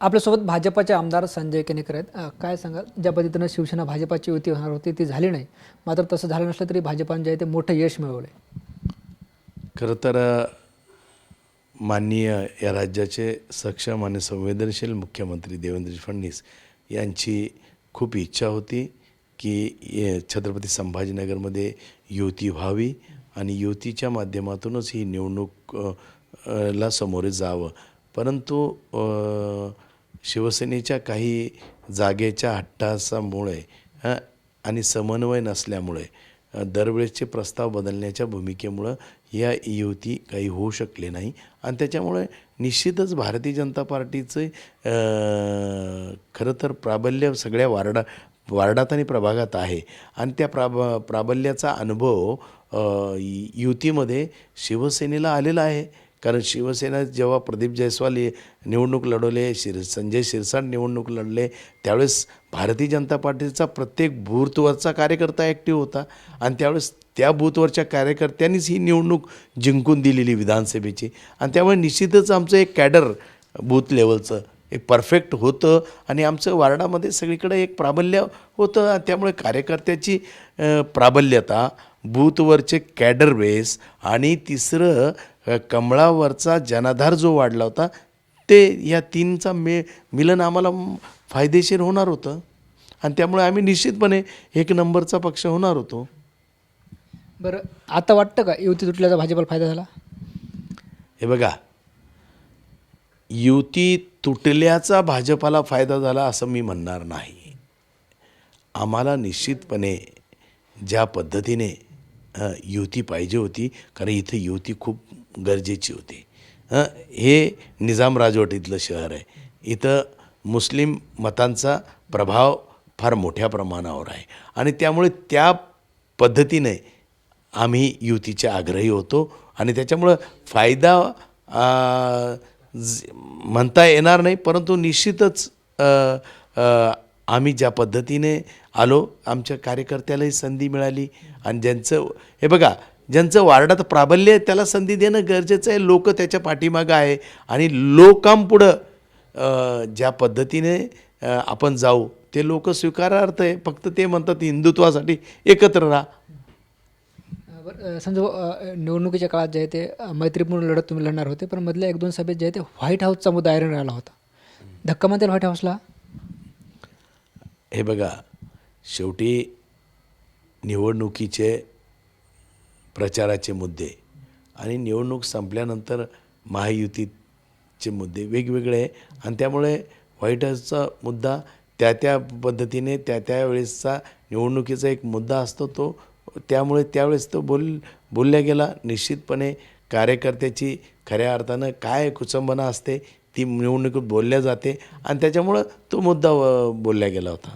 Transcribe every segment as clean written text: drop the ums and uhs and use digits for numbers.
आपल्यासोबत भाजपाचे आमदार संजय केनेकर आहेत. काय सांगाल, ज्या पद्धतीनं शिवसेना भाजपाची युती होणार होती ती झाली नाही, मात्र तसं झालं नसलं तरी भाजपाने जे आहे ते मोठं यश मिळवले. खरं तर माननीय या राज्याचे सक्षम आणि संवेदनशील मुख्यमंत्री देवेंद्र फडणवीस यांची खूप इच्छा होती की छत्रपती संभाजीनगरमध्ये युती व्हावी आणि युतीच्या माध्यमातूनच ही निवडणूक ला सामोरे जावं. परंतु शिवसेनेच्या काही जागेच्या हट्टासामुळे आणि समन्वय नसल्यामुळे दरवेळेसचे प्रस्ताव बदलण्याच्या भूमिकेमुळं या युती काही होऊ शकले नाही आणि त्याच्यामुळे निश्चितच भारतीय जनता पार्टीचे खरं तर प्राबल्य सगळ्या वार्डात आणि प्रभागात आहे आणि त्या प्राबल्याचा अनुभव युतीमध्ये शिवसेनेला आलेला आहे. कारण शिवसेना जेव्हा प्रदीप जयस्वाल निवडणूक लढवले, संजय शिरसाट निवडणूक लढले, त्यावेळेस भारतीय जनता पार्टीचा प्रत्येक बूथवरचा कार्यकर्ता ॲक्टिव्ह होता आणि त्यावेळेस त्या बूथवरच्या कार्यकर्त्यांनीच ही निवडणूक जिंकून दिलेली विधानसभेची आणि त्यामुळे निश्चितच आमचं एक कॅडर बूथ लेवलचं एक परफेक्ट होतं आणि आमचं वार्डामध्ये सगळीकडे एक प्राबल्य होतं आणि त्यामुळे कार्यकर्त्याची प्राबल्यता, बूथवरचे कॅडर बेस आणि तिसरं कमळावरचा जनाधार जो वाढला होता ते या तीनचा मिलन आम्हाला फायदेशीर होणार होतं आणि त्यामुळे आम्ही निश्चितपणे एक नंबरचा पक्ष होणार होतो. बरं, आता वाटतं का युती तुटल्याचा भाजपाला फायदा झाला? हे बघा, युती तुटल्याचा भाजपाला फायदा झाला असं मी म्हणणार नाही. आम्हाला निश्चितपणे ज्या पद्धतीने युती पाहिजे होती, कारण इथं युती खूप गरजेची होती. हे निजाम राजवटीतलं शहर आहे, इथं मुस्लिम मतांचा प्रभाव फार मोठ्या प्रमाणावर आहे आणि त्यामुळे त्या पद्धतीने आम्ही युतीचे आग्रही होतो आणि त्याच्यामुळं फायदा म्हणता येणार नाही, परंतु निश्चितच आम्ही ज्या पद्धतीने आलो आमच्या कार्यकर्त्यालाही संधी मिळाली आणि हे बघा, ज्यांचं वार्डात प्राबल्य आहे त्याला संधी देणं गरजेचं आहे. लोक त्याच्या पाठीमागं आहे आणि लोकांपुढं ज्या पद्धतीने आपण जाऊ ते लोक स्वीकारार्थ आहे. फक्त ते म्हणतात हिंदुत्वासाठी एकत्र राहा. बरं, समजा निवडणुकीच्या काळात जे आहे ते मैत्रीपूर्ण लढत तुम्ही लढणार होते, पण मधल्या 1-2 सभेत जे आहे ते व्हाईट हाऊसचा मुद्दा ऐरण राहिला होता. धक्का म्हणतील व्हाईट हाऊसला? हे बघा, शेवटी निवडणुकीचे प्रचाराचे मुद्दे आणि निवडणूक संपल्यानंतर महायुतीचे मुद्दे वेगवेगळे आहे आणि त्यामुळे व्हाईट हाऊसचा मुद्दा त्या पद्धतीने त्या वेळेसचा निवडणुकीचा एक मुद्दा असतो तो, त्यामुळे त्यावेळेस तो बोलल्या गेला. निश्चितपणे कार्यकर्त्याची खऱ्या अर्थानं काय कुचंबना असते ती निवडणुकीत बोलल्या जाते आणि त्याच्यामुळं तो मुद्दा बोलला गेला होता.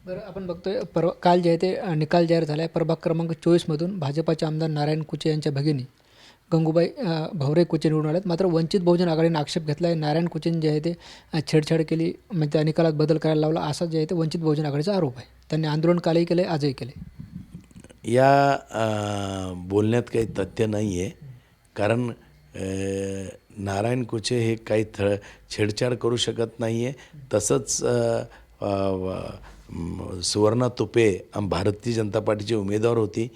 बरं, आपण बघतोय काल जे आहे ते निकाल जाहीर झाला आहे. प्रभाग क्रमांक 24मधून भाजपाचे आमदार नारायण कुचे यांच्या भगिनी गंगूबाई भवरे कुचे निवडून आल्यात. मात्र वंचित बहुजन आघाडीने आक्षेप घेतला आहे, नारायण कुचेंनी जे आहे ते छेडछाड केली, म्हणजे त्या निकालात बदल करायला लावला, असा जे आहे ते वंचित बहुजन आघाडीचा आरोप आहे. त्यांनी आंदोलन कालही केलं, आजही केले. या बोलण्यात काही तथ्य नाही आहे, कारण नारायण कुचे हे काही छेडछाड करू शकत नाही आहे. तसंच सुवर्णा तुपे भारतीय जनता पार्टीची उमेदवार होती,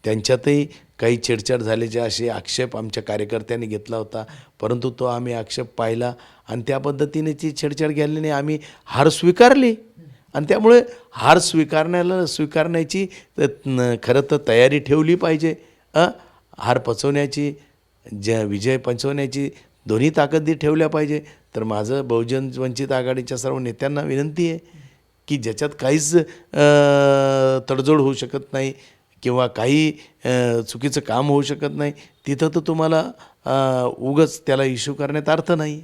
त्यांच्यातही काही छेडछाड झाल्याचे असे आक्षेप आमच्या कार्यकर्त्यांनी घेतला होता, परंतु तो आम्ही आक्षेप पाहिला आणि त्या पद्धतीने ती छेडछाड केल्याने आम्ही हार स्वीकारली आणि त्यामुळे हार स्वीकारण्याची खरं तर तयारी ठेवली पाहिजे. हार पचवण्याची, विजय पचवण्याची दोन्ही ताकदी ठेवल्या पाहिजे. तर माझं बहुजन वंचित आघाडीच्या सर्व नेत्यांना विनंती आहे की ज्याच्यात काहीच तडजोड होऊ शकत नाही किंवा काही चुकीचं काम होऊ शकत नाही, तिथं तर तुम्हाला उगाच त्याला इश्यू करण्यात अर्थ नाही.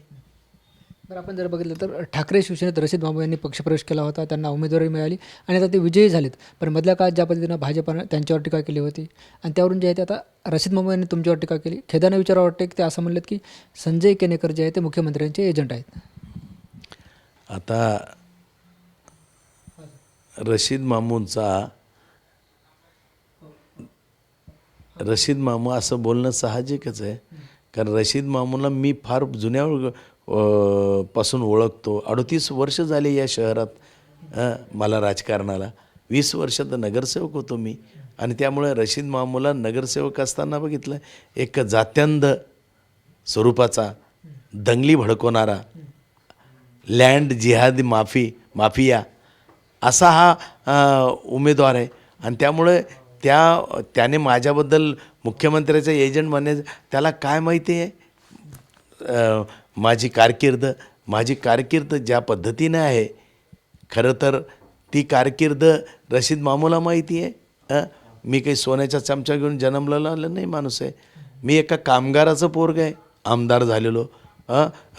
बरं, आपण जर बघितलं तर ठाकरे शिवसेनेत रशीद मामू यांनी पक्षप्रवेश केला होता, त्यांना उमेदवारी मिळाली आणि आता ते विजयी झालेत. पण मधल्या काळात ज्या पद्धतीनं भाजपानं त्यांच्यावर टीका केली होती आणि त्यावरून जे आहे ते आता रशीद मामू यांनी तुमच्यावर टीका केली. खेदानं विचारावं वाटते की ते असं म्हणलेत की संजय केनेकर जे आहे ते मुख्यमंत्र्यांचे एजंट आहेत. आता रशीद मामू असं बोलणं साहजिकच आहे, कारण रशीद मामूला मी फार जुन्या पासून ओळखतो. 38 वर्ष झाले या शहरात मला राजकारणाला. 20 वर्ष तर नगरसेवक होतो मी. आणि त्यामुळे रशीद मामूला नगरसेवक असताना बघितलं, एक जात्यांध स्वरूपाचा, दंगली भडकवणारा, लँड जिहादी माफिया असा हा उमेदवार आहे. आणि त्यामुळे त्याने माझ्याबद्दल मुख्यमंत्र्याचा एजंट म्हणण्याचं, त्याला काय माहिती आहे माझी कारकीर्द ज्या पद्धतीने आहे. खरं तर ती कारकीर्द रशीद मामूला माहिती आहे. मी काही सोन्याचा चमचा घेऊन जन्मलेला नाही माणूस आहे. मी एका कामगाराचं पोरगं आहे, आमदार झालेलो.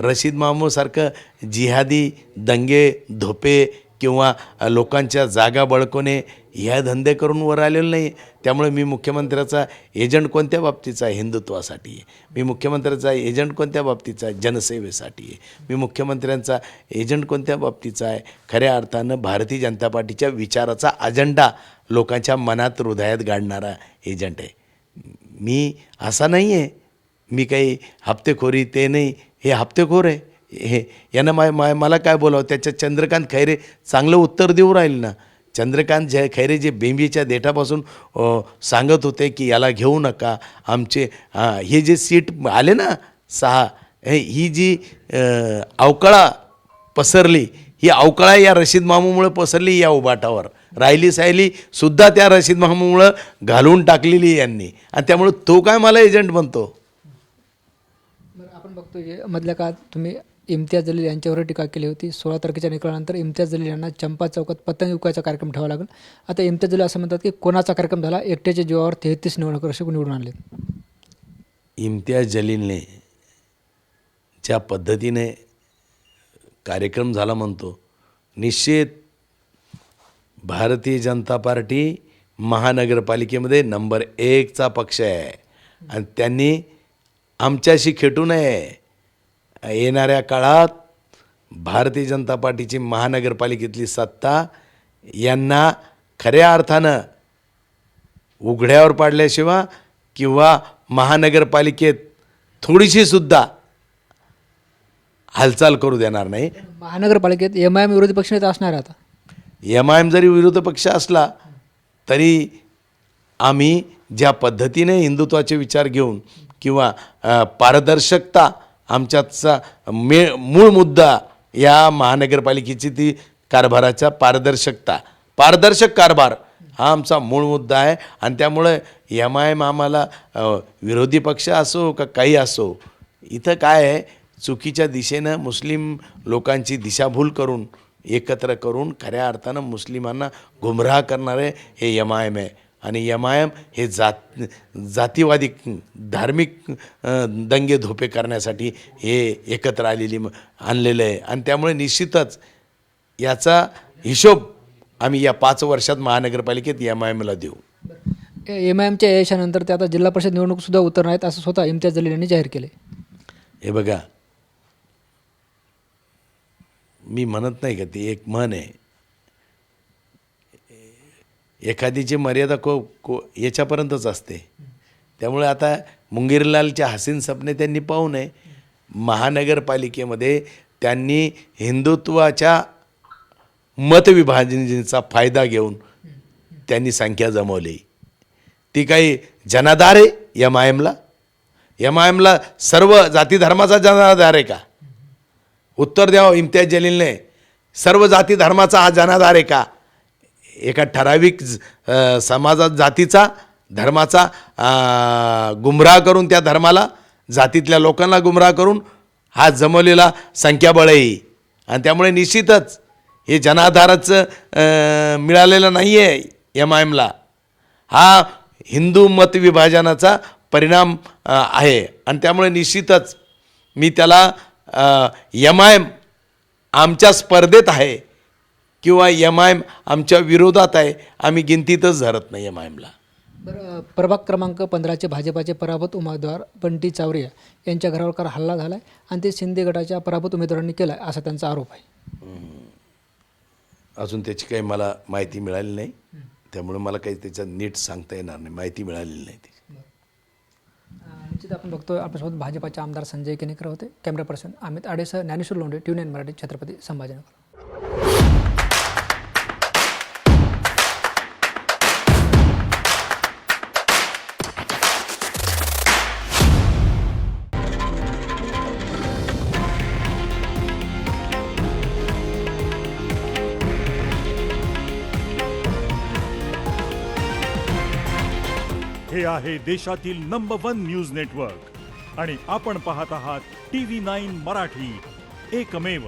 रशीद मामूसारखं जिहादी दंगे धोपे किंवा लोकांच्या जागा बळकवणे ह्या धंदे करून वर आलेलो नाही. त्यामुळे मी मुख्यमंत्र्याचा एजंट कोणत्या बाबतीचा आहे? हिंदुत्वासाठी आहे. मी मुख्यमंत्र्याचा एजंट कोणत्या बाबतीचा आहे? जनसेवेसाठी आहे. मी मुख्यमंत्र्यांचा एजंट कोणत्या बाबतीचा आहे? खऱ्या अर्थानं भारतीय जनता पार्टीच्या विचाराचा अजेंडा लोकांच्या मनात हृदयात गाडणारा एजंट आहे. मी असा नाही आहे मी काही हप्तेखोरी, ते नाही, हे हप्तेखोर आहे. हे यानं मला काय बोलावं? त्याच्या चंद्रकांत खैरे चांगलं उत्तर देऊ राहील ना. चंद्रकांत खैरे जे बेंबीच्या देठापासून सांगत होते की याला घेऊ नका, आमचे हे जे सीट आले ना 6, ही जी अवकळा पसरली, ही अवकळा या रशीद मामूमुळे पसरली. या उभाटावर राहिली सायली सुद्धा त्या रशीद मामूमुळं घालून टाकलेली यांनी. आणि त्यामुळे तो काय मला एजंट बनतो? आपण बघतो की मधल्या काळात तुम्ही इम्तियाज जलील यांच्यावर टीका केली होती. 16 तारखेच्या निकालानंतर इम्तियाज जलील यांना चंपा चौकात पतंग विकायचा कार्यक्रम ठेवावा लागेल. आता इम्तियाज जलील असं म्हणतात की कोणाचा कार्यक्रम झाला, एकट्याच्या जीवावर 33 निवडणूक निवडून आणले. इम्तियाज जलीलने ज्या पद्धतीने कार्यक्रम झाला म्हणतो, निश्चित भारतीय जनता पार्टी महानगरपालिकेमध्ये नंबर 1चा पक्ष आहे. आणि त्यांनी आमच्याशी खेटू नये. येणाऱ्या काळात भारतीय जनता पार्टीची महानगरपालिकेतली सत्ता यांना खऱ्या अर्थानं उघड्यावर पाडल्याशिवाय किंवा महानगरपालिकेत थोडीशीसुद्धा हालचाल करू देणार नाही. महानगरपालिकेत MIM विरोधी पक्षनेता असणार आहे. आता MIM जरी विरोधी पक्ष असला तरी आम्ही ज्या पद्धतीने हिंदुत्वाचे विचार घेऊन किंवा पारदर्शकता आमच्याचा मूळ मुद्दा या महानगरपालिकेची ती कारभाराचा पारदर्शक कारभार हा आमचा मूळ मुद्दा आहे. आणि त्यामुळे MIM आम्हाला विरोधी पक्ष असो का काही असो, इथं काय आहे, चुकीच्या दिशेनं मुस्लिम लोकांची दिशाभूल करून एकत्र करून खऱ्या अर्थानं मुस्लिमांना गुमराह करणारे हे MIM आहे. आणि MIM हे जातीवादी धार्मिक दंगे धोपे करण्यासाठी हे एकत्र आणलेलं आहे. आणि त्यामुळे निश्चितच याचा हिशोब आम्ही या 5 वर्षात महानगरपालिकेत MIMला देऊ. MIMच्या यशानंतर ते आता जिल्हा परिषद निवडणूकसुद्धा उतरणार आहेत असं स्वतः इम्तियाज जलील यांनी जाहीर केले. हे बघा, मी म्हणत नाही का, ती एक म्हण आहे, एखादीची मर्यादा याच्यापर्यंतच असते. त्यामुळे आता मुंगीरलालच्या हसीन सपने त्यांनी पाहू नये. महानगरपालिकेमध्ये त्यांनी हिंदुत्वाच्या मतविभाजनेचा फायदा घेऊन त्यांनी संख्या जमवली. ती काही जनाधार आहे MIMला सर्व जाती धर्माचा जनाधार आहे का? उत्तर द्यावं इम्तियाज जलीलने. सर्व जाती धर्माचा हा जनाधार आहे का? एका ठराविक समाजात जातीचा धर्माचा गुमराह करून त्या धर्माला जातीतल्या लोकांना गुमराह करून हा जमवलेला संख्याबळ आहे. आणि त्यामुळे निश्चितच हे जनाधाराचं मिळालेलं नाही आहे MIMला. हा हिंदू मतविभाजनाचा परिणाम आहे. आणि त्यामुळे निश्चितच मी त्याला MIM आमच्या स्पर्धेत आहे किंवा MIM आमच्या विरोधात आहे, आम्ही गिनतीतच धरत नाही MIMला. बरं, प्रभाग क्रमांक 15चे भाजपाचे पराभूत उमेदवार बंटी चावरिया यांच्या घरावर काल हल्ला झाला आहे आणि ते शिंदे गटाच्या पराभूत उमेदवारांनी केला आहे असा त्यांचा आरोप आहे. अजून त्याची काही मला माहिती मिळाली नाही. त्यामुळे मला काही त्याच्यात नीट सांगता येणार नाही. माहिती मिळालेली नाही त्याची. निश्चित आपण बघतोय आपल्यासोबत भाजपाचे आमदार संजय केनेकर होते. कॅमेरा पर्सन अमित आडेसह ज्ञानेश्वर लोंढे, TVN मराठी, छत्रपती संभाजीनगर. हे आहे देशातील नंबर 1 न्यूज नेटवर्क आणि आपण पाहत आहात TV9 मराठी, एकमेव.